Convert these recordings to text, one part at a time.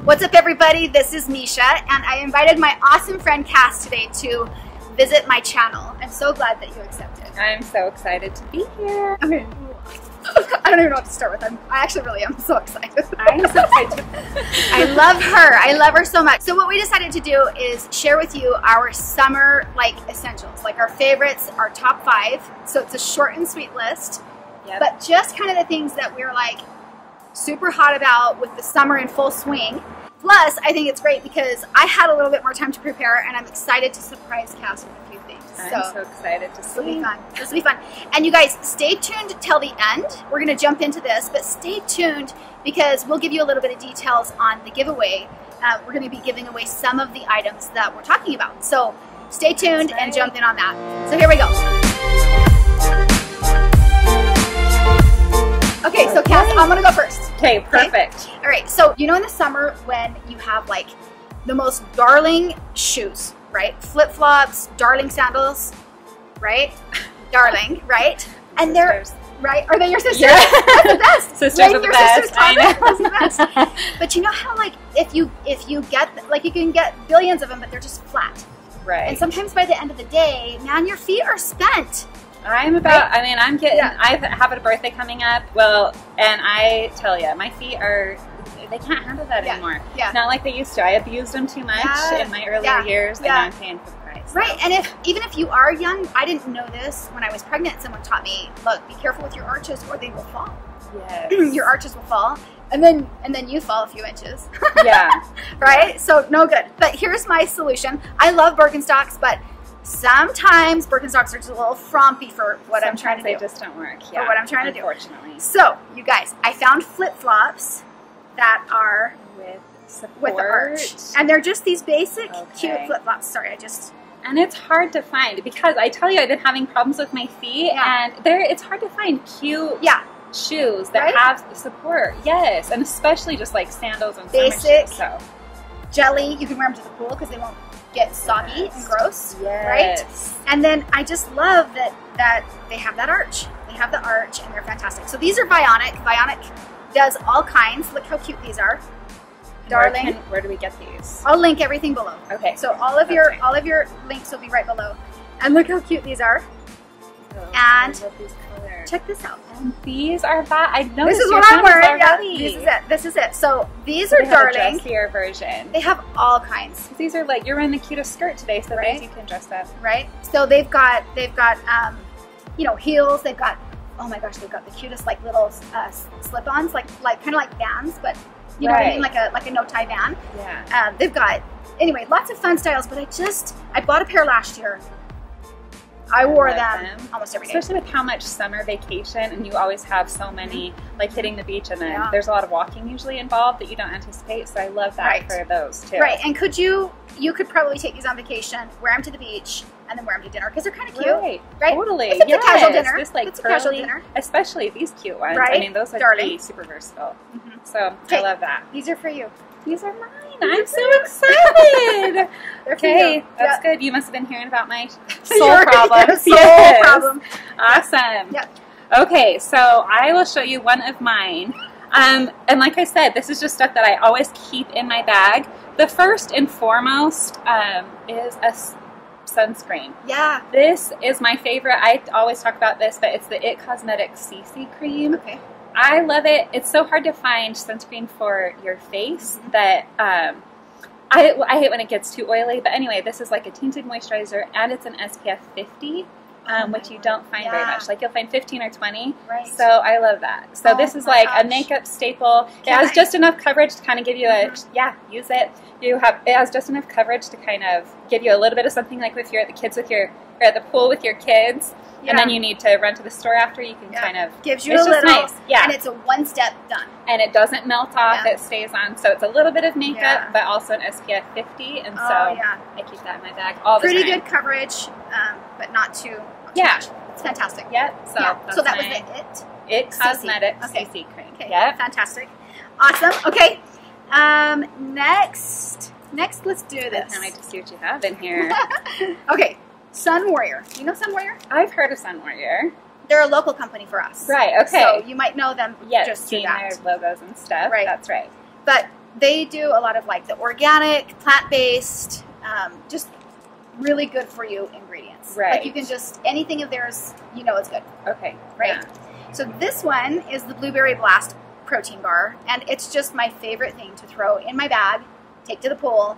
What's up, everybody? This is Mesha, and I invited my awesome friend Cass today to visit my channel. I'm so glad that you accepted. I'm so excited to be here. Okay. I don't even know what to start with. I actually really am so excited. I'm so excited. I love her. I love her so much. So what we decided to do is share with you our summer essentials, like our favorites, our top 5. So it's a short and sweet list, but just kind of the things that we're like super hot about with the summer in full swing. Plus, I think it's great because I had a little bit more time to prepare, and I'm excited to surprise Cass with a few things. I'm so excited to see. This will be fun. This will be fun. And you guys, stay tuned till the end. We're going to jump into this, but stay tuned because we'll give you a little bit of details on the giveaway. We're going to be giving away some of the items that we're talking about. So stay tuned and jump in on that. So here we go. Okay, so Cass, I'm going to go first. Okay, perfect. All right, so you know in the summer when you have like the most darling shoes, right? Flip-flops, darling sandals, right? Darling, right? And they're, right? Are they your sisters? Yeah. That's the best. Sisters are the best. I know. That's the best. But you know how like if you get, like you can get billions of them, but they're just flat. Right. And sometimes by the end of the day, man, your feet are spent. I'm about, I mean, I'm getting, I have a birthday coming up, well, and I tell you, my feet are, they can't handle that anymore. Yeah. Not like they used to. I abused them too much in my earlier years, and I'm paying for the price. Right, and even if you are young, I didn't know this when I was pregnant. Someone taught me, look, be careful with your arches or they will fall. Yes. Your arches will fall, and then you fall a few inches. Yeah. Right? So no good. But here's my solution. I love Birkenstocks, but sometimes Birkenstocks are just a little frumpy for what I'm trying to do. They just don't work. Yeah, for what I'm trying to do. Unfortunately. So, you guys, I found flip-flops that are with support. With the arch. And they're just these basic, cute flip-flops. Sorry, And it's hard to find because I tell you, I've been having problems with my feet, and it's hard to find cute shoes that have support. Yes, and especially just like sandals and basic shoes, so. Jelly. You can wear them to the pool because they won't get soggy and gross, right? And then I just love that they have that arch. They have the arch, and they're fantastic. So these are Bionic. Bionic does all kinds. Look how cute these are, darling. Where do we get these? I'll link everything below. Okay. So all of your links will be right below. And look how cute these are. Oh, and I love these colors. check this out. And these are I noticed. This is what I'm wearing. Yeah, this is it. This is it. So these are darling. Have a dressier version. They have all kinds. These are like, you're wearing the cutest skirt today, so these you can dress up. Right. So they've got you know, heels. They've got, oh my gosh, they've got the cutest like little slip-ons, like kind of like Vans, but you know what I mean, like a no-tie Van. Yeah. They've got, anyway, lots of fun styles. But I bought a pair last year. I wore them almost every day. Especially with how much summer vacation, and you always have so many, like hitting the beach, and then there's a lot of walking usually involved that you don't anticipate, so I love that for those too. Right, and you could probably take these on vacation, wear them to the beach, and then wear them to dinner, because they're kind of cute. Right, totally. It's a casual dinner. Just like it's a casual dinner. Especially these cute ones. Right? I mean, those would be super versatile. So I love that. These are for you. These are mine. I'm so excited. Okay, that's good. You must have been hearing about my soul problems. Soul problem. Awesome. Yep. Okay, so I will show you one of mine. And like I said, this is just stuff that I always keep in my bag. The first and foremost is a sunscreen. Yeah. This is my favorite. I always talk about this, but it's the Blinc Cosmetics CC cream. Okay. I love it. It's so hard to find sunscreen for your face that I hate when it gets too oily. But anyway, this is like a tinted moisturizer, and it's an SPF 50, which you don't find very much. Like you'll find 15 or 20. Right. So I love that. So this is like a makeup staple. It has just enough coverage to kind of give you a use it. It has just enough coverage to kind of give you a little bit of something, like if you're at at the pool with your kids. And then you need to run to the store after, you can kind of... Gives you a little, nice. And it's a one-step done. And it doesn't melt off, it stays on. So it's a little bit of makeup, but also an SPF 50. And so I keep that in my bag all the time. Pretty good coverage, but not too much. It's fantastic. Yep. So that was the Blinc Cosmetics CC cream. Okay. Yep. Fantastic. Awesome. Okay. Next, let's do this. I can't wait to see what you have in here. Okay. Sunwarrior. Do you know Sunwarrior? I've heard of Sunwarrior. They're a local company for us. Right, okay. So you might know them just through that. Their logos and stuff. Right. That's right. But they do a lot of like the organic, plant-based, just really good for you ingredients. Right. Like you can just, anything of theirs, you know it's good. Okay. Right? Yeah. So this one is the Blueberry Blast protein bar, and it's just my favorite thing to throw in my bag, take to the pool.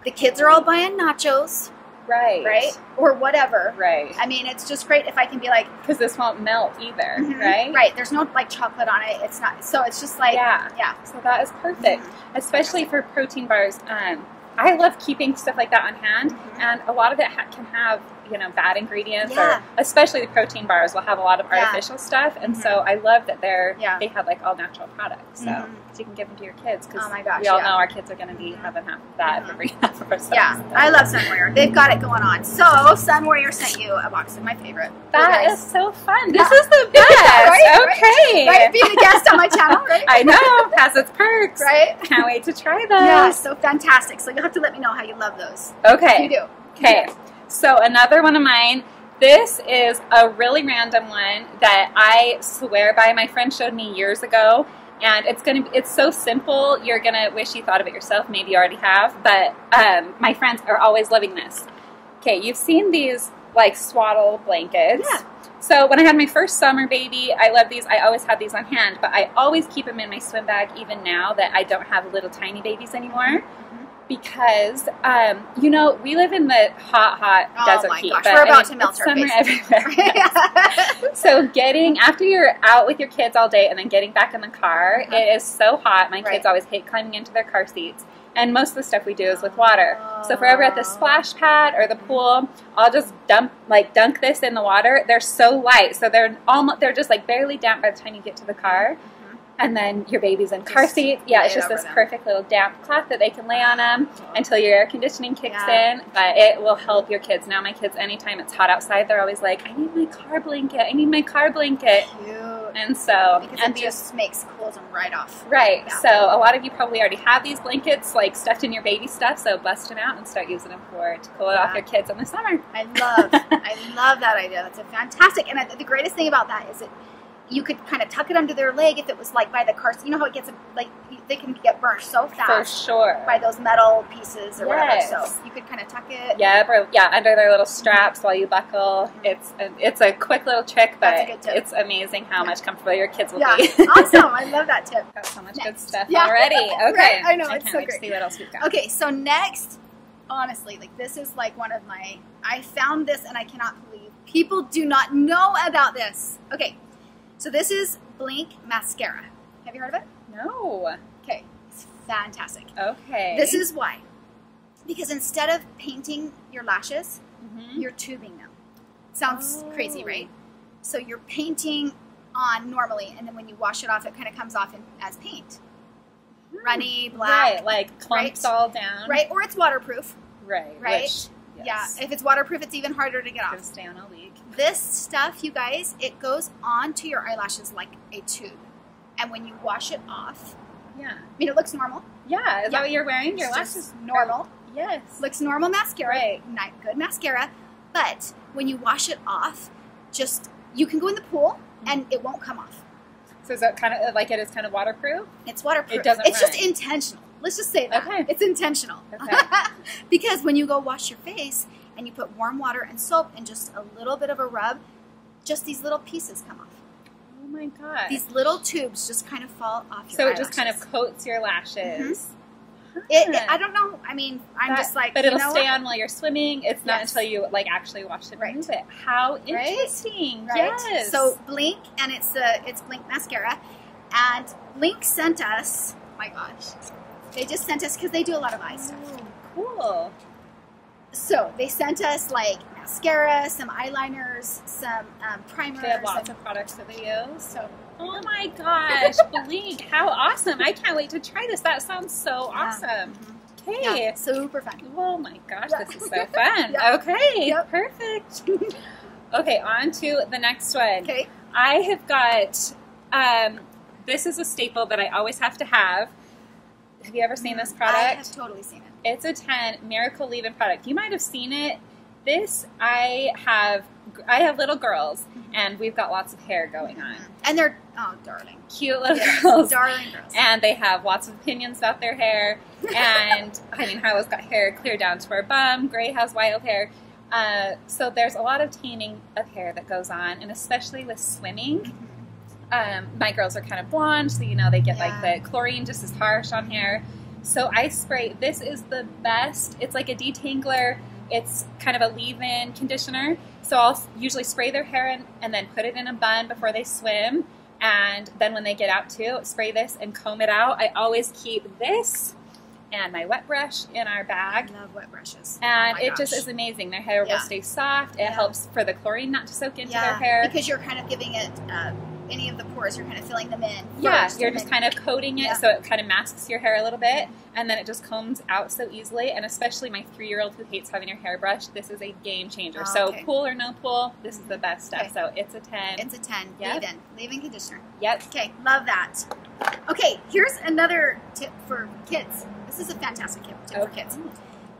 The kids are all buying nachos. Right. Right? Or whatever. Right. I mean, it's just great if I can be like... Because this won't melt either, mm-hmm. right? Right. There's no, like, chocolate on it. It's not... So it's just like... Yeah. Yeah. So that is perfect. Mm-hmm. Especially for protein bars. I love keeping stuff like that on hand. Mm-hmm. And a lot of it can have, you know, bad ingredients. Yeah. Or especially the protein bars will have a lot of artificial stuff. And mm-hmm. so I love that they have, like, all natural products. So, mm-hmm. so you can give them to your kids. Because oh my gosh, we all know our kids are going to be having half of that mm-hmm. if we bring half of ourselves. Yeah. So. I love Sunwarrior. They've got it going on. So, Sunwarrior sent you a box of my favorite. That is so fun. This is the best. Right? Okay. Right? Being a guest on my channel, right? I know. Has its perks. Right? Can't wait to try those. Yeah, so fantastic. So you'll have to let me know how you love those. Okay. You do. Okay. So another one of mine. This is a really random one that I swear by. My friend showed me years ago, and it's so simple. You're gonna wish you thought of it yourself. Maybe you already have, but my friends are always loving this. Okay, you've seen these like swaddle blankets. Yeah. So when I had my first summer baby, I love these. I always had these on hand, but I always keep them in my swim bag even now that I don't have little tiny babies anymore. Mm-hmm. Because, you know, we live in the hot desert heat. Gosh, we're about to melt our summer face. everywhere. So after you're out with your kids all day and then getting back in the car, it is so hot. My kids always hate climbing into their car seats. And most of the stuff we do is with water. So if we're ever at the splash pad or the pool, I'll just dunk this in the water. They're so light. So they're just like barely damp by the time you get to the car. And then your baby's in car seat. Yeah, it's just this perfect little damp cloth that they can lay on them until your air conditioning kicks in. But it will help your kids. Now my kids, anytime it's hot outside, they're always like, I need my car blanket. I need my car blanket. Cute. And so... Because it just makes cools them right off. Right. Yeah. So a lot of you probably already have these blankets like stuffed in your baby stuff. So bust them out and start using them to cool it off your kids in the summer. I love that idea. That's a fantastic. And the greatest thing about that is you could kind of tuck it under their leg if it was like by the car. You know how it gets like they can get burned so fast. For sure. By those metal pieces or whatever. So you could kind of tuck it. Yeah, under their little straps while you buckle. It's a quick little trick, but it's amazing how much comfortable your kids will be. Awesome. I love that tip. Got so much good stuff already. Okay. Right? I know. I It's can't so wait great. to see what else we've got. Okay, so next, honestly, like this is like one of my. I found this and I cannot believe people do not know about this. Okay, so this is Blinc Mascara. Have you heard of it? No. Okay, it's fantastic. Okay. This is why. Because instead of painting your lashes, you're tubing them. Sounds crazy, right? So you're painting on normally, and then when you wash it off, it kind of comes off as paint. Runny, black. Right, like clumps all down. Right, or it's waterproof. Right. Right? Which, yes. Yeah, if it's waterproof, it's even harder to get off. It'll stay on a week. This stuff, you guys, it goes onto your eyelashes like a tube. And when you wash it off, I mean, it looks normal. Yeah, is that what you're wearing? Your lashes? Normal. Yes. Looks normal mascara. Right. Good mascara. But when you wash it off, you can go in the pool and it won't come off. So is that kind of like it is kind of waterproof? It's waterproof. It doesn't It's just intentional. Let's just say that. Okay. It's intentional. Okay. Because when you go wash your face and you put warm water and soap and just a little bit of a rub, just these little pieces come off. Oh my god. These little tubes just kind of fall off your So eyelashes. it just kind of coats your lashes. I don't know. I mean, I'm just like, but it'll stay on while you're swimming. It's not until you like actually wash it and Right. remove it. How interesting! Right? Yes. So Blinc, and it's Blinc Mascara, and Blinc sent us. Oh my gosh, they just sent us because they do a lot of eye stuff. Cool. So they sent us like mascara, some eyeliners, some primers. They have lots of products that they use. So. Oh my gosh, Blinc, how awesome. I can't wait to try this. That sounds so awesome. Okay. Yeah, super fun. Oh my gosh, this is so fun. Yeah. Okay, Yep. perfect. Okay, on to the next one. Okay. I have got, this is a staple that I always have to have. Have you ever seen this product? I have totally seen it. It's a 10 Miracle Leave-In product. You might have seen it. this, I have little girls, and we've got lots of hair going on. And they're, oh, darling. Cute little girls. Darling girls. And they have lots of opinions about their hair. And, I mean, Howell's got hair clear down to her bum. Gray has wild hair. So there's a lot of tanning of hair that goes on, and especially with swimming. My girls are kind of blonde, so, you know, they get like the chlorine just as harsh on hair. So I spray, this is the best. It's like a detangler. It's kind of a leave-in conditioner. So I'll usually spray their hair in and then put it in a bun before they swim. And then when they get out too, spray this and comb it out. I always keep this and my wet brush in our bag. I love wet brushes. And it just is amazing. Their hair will stay soft. It helps for the chlorine not to soak into their hair. Because you're kind of giving it any of the pores, you're kind of filling them in. You're just kind of coating it so it kind of masks your hair a little bit, and then it just combs out so easily. And especially my 3-year-old who hates having her hair brushed, this is a game changer. So pool or no pool, this is the best stuff. So it's a 10. It's a 10. Leave-in conditioner. Yep. Okay, love that. Okay, here's another tip for kids. This is a fantastic tip for kids.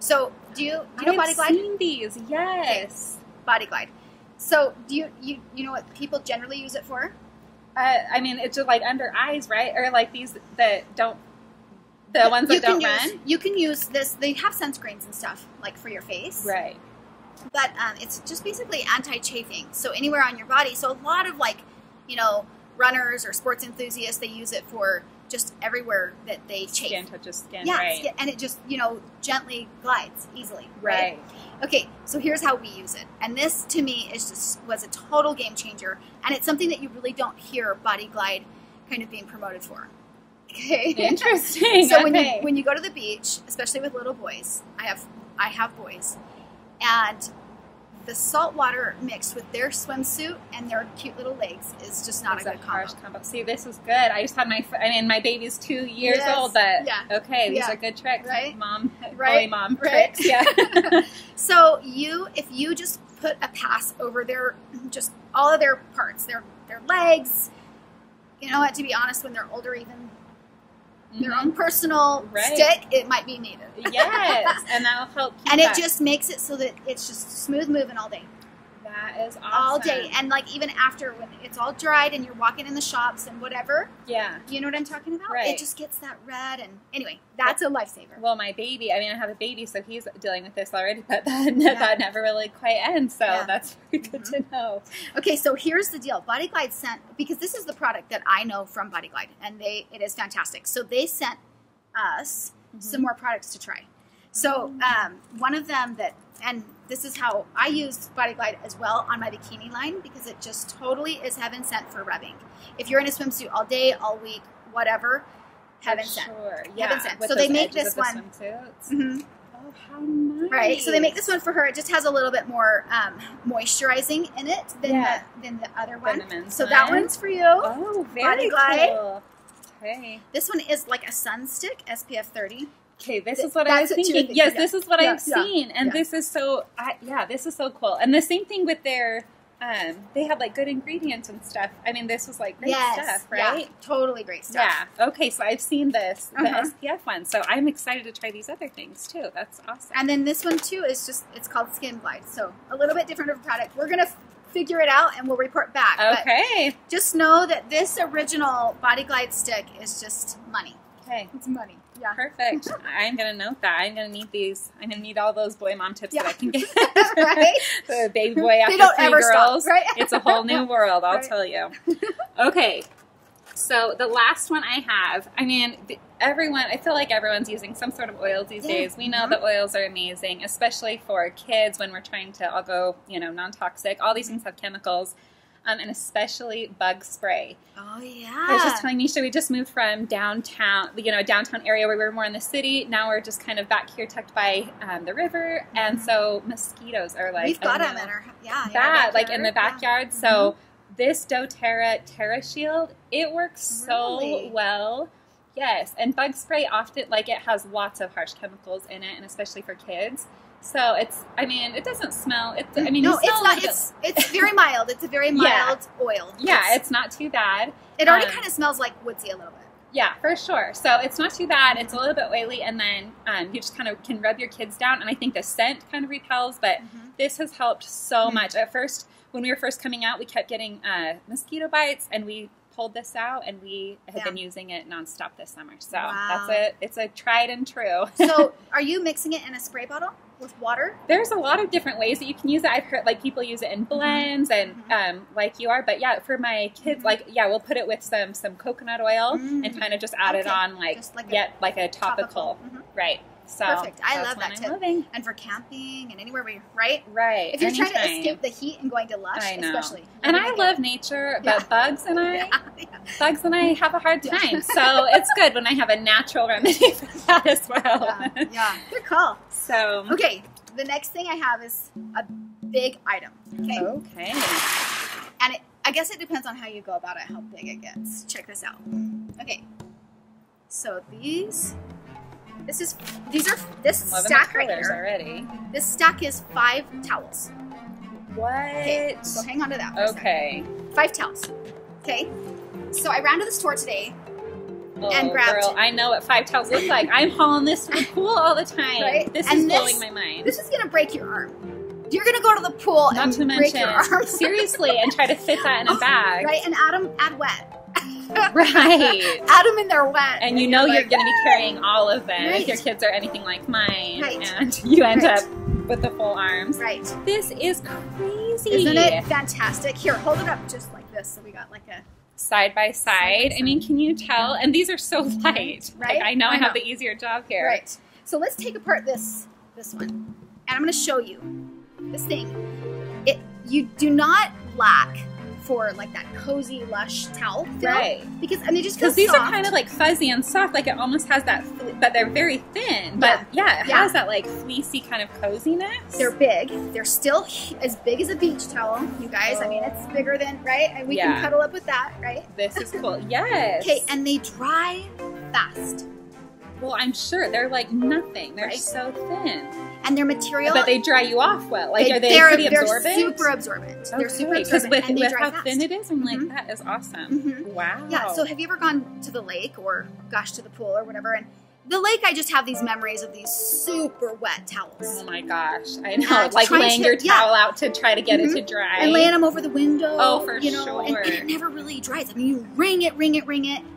So, do you know Body Glide? I've seen these. Yes. Okay. Body Glide. So, do you know what people generally use it for? I mean, it's just like under eyes, right? Or like these that don't, the ones that don't run? You can use this. They have sunscreens and stuff, like for your face. Right. But it's just basically anti-chafing. So anywhere on your body. So a lot of like, you know, runners or sports enthusiasts, they use it for just everywhere that they chafe. Skin touches skin, yeah, right. Skin, and it just, you know, gently glides easily. Right. Okay, so here's how we use it. And this, to me, was a total game changer. And it's something that you really don't hear Body Glide kind of being promoted for. Okay. Interesting. So when you go to the beach, especially with little boys, I have boys, and the salt water mixed with their swimsuit and their cute little legs is just not a good combo. See, this is good. I just had my baby's 2 years old, but these are good tricks. Right? Boy mom tricks. Yeah. So if you just put a pass over just all of their parts, their legs, you know what, to be honest, when they're older, even their own personal stick, it might be needed. Yes, and that'll help keep and it just makes it so that it's just smooth moving all day. That is awesome. All day. And like even after, when it's all dried and you're walking in the shops and whatever. Yeah. You know what I'm talking about? Right. It just gets that red. And anyway, that's a lifesaver. Well, my baby, I have a baby, so he's dealing with this already, but that never really quite ends. So that's very good to know. Okay, so here's the deal. Body Glide sent, because this is the product that I know from Body Glide, and it is fantastic. So they sent us some more products to try. So one of them and this is how I use Body Glide as well on my bikini line, because it just totally is heaven sent for rubbing. If you're in a swimsuit all day, all week, whatever, heaven sent. Heaven sent. So they make this one. Oh, how nice. Right. So they make this one for her. It just has a little bit more moisturizing in it than the other one. So that one's for you. Oh, very Body Glide. Cool. Okay. This one is like a sun stick, SPF 30. Okay, this is what I was thinking. Yes, this is what I've seen, and this is so. This is so cool. And the same thing with their. They have like good ingredients and stuff. I mean, this was like great stuff, right? Yeah, totally great stuff. Yeah. Okay, so I've seen the SPF one, so I'm excited to try these other things too. That's awesome. And then this one too is it's called Skin Glide, so a little bit different of a product. We're gonna figure it out and we'll report back. Okay. But just know that this original Body Glide stick is just money. Okay. It's money. Yeah. Perfect. I'm going to note that. I'm going to need these. I'm going to need all those boy mom tips that I can get. Right? The baby boy after 3 girls. Stop, right? It's a whole new world, I'll tell you. Okay. So the last one I have, I feel like everyone's using some sort of oils these days. We know that oils are amazing, especially for kids when we're trying to all go, non-toxic. All these things have chemicals. And especially bug spray. Oh, yeah. I was just telling Mesha, we just moved from downtown, downtown area where we were more in the city. Now we're just kind of back here tucked by the river. And so mosquitoes are like... We've got them in our, like in the backyard. So this Doterra Terra Shield, it works so well. Yes. And bug spray often, it has lots of harsh chemicals in it, and especially for kids. So it doesn't smell. It's not. It's very mild. It's a very mild oil. Yeah, it's not too bad. It already kind of smells like woodsy a little bit. Yeah, for sure. So it's not too bad. It's a little bit oily, and then you just kind of can rub your kids down. And I think the scent kind of repels, but this has helped so much. At first, when we were first coming out, we kept getting mosquito bites, and we pulled this out, and we have been using it nonstop this summer. So that's it. It's a tried and true. So are you mixing it in a spray bottle with water? There's a lot of different ways that you can use it. I've heard like people use it in blends and like you are, but yeah, for my kids, like we'll put it with some coconut oil and kind of just add it on like a topical. Right. So perfect. I love that tip. And for camping and anywhere where you're right. If you're trying to escape the heat and going to Lush, especially. And I love nature, but bugs and I have a hard time. So it's good when I have a natural remedy for that as well. Yeah. Good call. So okay, the next thing I have is a big item. Okay. And I guess it depends on how you go about it, how big it gets. Check this out. Okay. So this stack right here. Already. This stack is 5 towels. What? Okay, so hang on to that. Okay. 5 towels. Okay. So I ran to the store today and grabbed. Girl, I know what 5 towels look like. I'm hauling this to the pool all the time. Right? This is blowing my mind. This is gonna break your arm. You're gonna go to the pool and break your arm. Seriously, and try to fit that in a bag. Right, and add wet. Right. Add them in there wet. And you know you're going to be carrying all of them if your kids are anything like mine. And you end up with the full arms. Right. This is crazy. Isn't it fantastic? Here, hold it up just like this so we got like a... Side by side. I mean, can you tell? And these are so light. Right. Like, I know I have the easier job here. Right. So let's take apart this one. And I'm going to show you this thing. You do not lack for like that cozy Lush towel feel, because and they just feel these soft. are kind of like fuzzy and soft, like it almost has that, but they're very thin. But it has that like fleecy kind of coziness. They're big. They're still as big as a beach towel, you guys. I mean, it's bigger than and we can cuddle up with that, right? This is cool. Yes. Okay, and they dry fast. Well, I'm sure they're like nothing. They're so thin. And their material, but they dry you off well. Like, are they pretty absorbent? They're super absorbent. Okay. They're super absorbent, with how thin it is, I'm like, that is awesome. Wow. Yeah. So, have you ever gone to the lake or gosh to the pool or whatever? And the lake, I just have these memories of these super wet towels. Oh my gosh, I know. Like laying your towel out to try to get it to dry, and laying them over the window. Oh, for sure. And it never really dries. I mean, you wring it,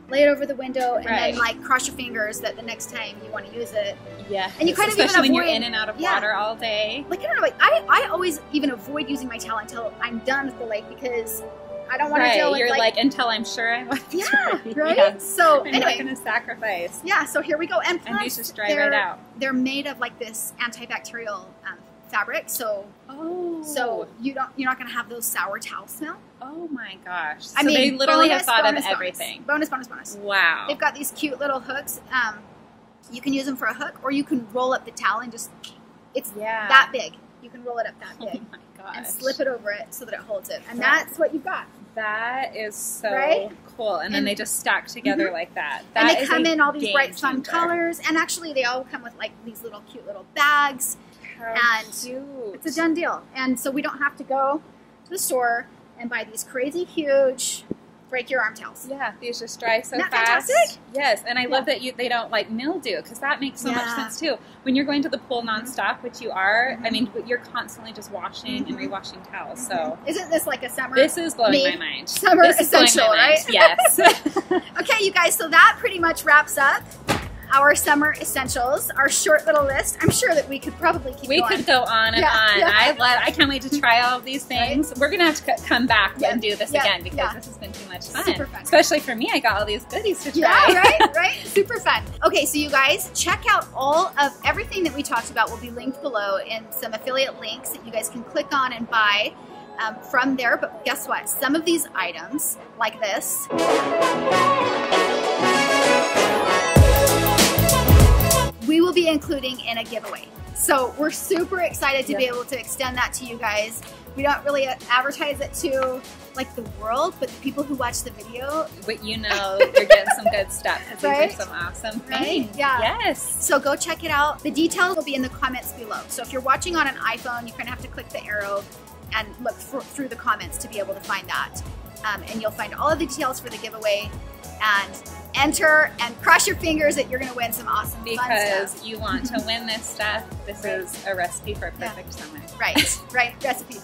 lay it over the window, and then like cross your fingers that the next time you want to use it. Yeah. And you kind of especially when you're in and out of water all day. Like I don't know. Like I always even avoid using my towel until I'm done with the lake because I don't want to deal with you're like until I'm sure I want to. Yeah. Right. Yeah. So I'm not going to sacrifice. Yeah. So here we go. And plus, these just dry right out. They're made of like this antibacterial fabric. So you're not going to have those sour towel smell. Oh my gosh. So I mean, they literally have thought of everything. Bonus. Wow. They've got these cute little hooks. You can use them for a hook, or you can roll up the towel and just, it's that big. You can roll it up that big. Oh my gosh. And slip it over it so that it holds it. And that's what you've got. That is so cool. And then they just stack together like that. And they come in all these bright fun colors. And actually they all come with like these little cute little bags. How cute. It's a done deal. And so we don't have to go to the store and buy these crazy huge break your arm towels. Yeah, these just dry so Isn't that fast. Fantastic? Yes, and I love that they don't like mildew, because that makes so much sense too. When you're going to the pool nonstop, which you are, I mean, you're constantly just washing and rewashing towels. So isn't this like a summer? This is blowing my mind. Summer essential, right? Yes. Okay, you guys. So that pretty much wraps up our summer essentials, our short little list. I'm sure that we could probably keep going. We could go on and on. Yeah. I can't wait to try all of these things. We're going to have to come back and do this again because this has been too much fun. Super fun. Especially for me, I got all these goodies to try. Yeah, right? Super fun. Okay, so you guys, check out all of everything that we talked about will be linked below in some affiliate links that you guys can click on and buy from there. But guess what? Some of these items, like this, we will be including in a giveaway. So we're super excited to be able to extend that to you guys. We don't really advertise it to like the world, but the people who watch the video. But you know you're getting some good stuff because these are some awesome things. Yeah. Yes. So go check it out. The details will be in the comments below. So if you're watching on an iPhone, you're gonna have to click the arrow and look through the comments to be able to find that. And you'll find all of the details for the giveaway. and enter and cross your fingers that you're going to win some awesome fun because stuff. you want to win this stuff. This is a recipe for a perfect summer. Right, recipe.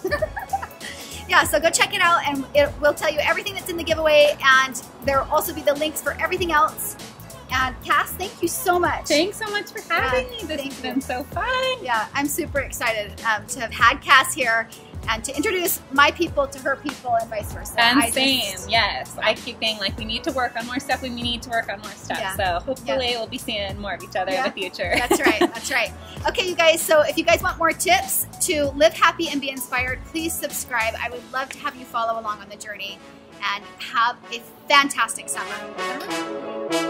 Yeah, so go check it out and it will tell you everything that's in the giveaway, and there will also be the links for everything else. And Cass, thank you so much. Thanks so much for having me. This has been so fun. Yeah, I'm super excited to have had Cass here and to introduce my people to her people and vice versa. And yes. I keep saying, like, we need to work on more stuff. We need to work on more stuff. Yeah. So hopefully we'll be seeing more of each other in the future. That's right. That's right. Okay, you guys. So if you guys want more tips to live happy and be inspired, please subscribe. I would love to have you follow along on the journey and have a fantastic summer.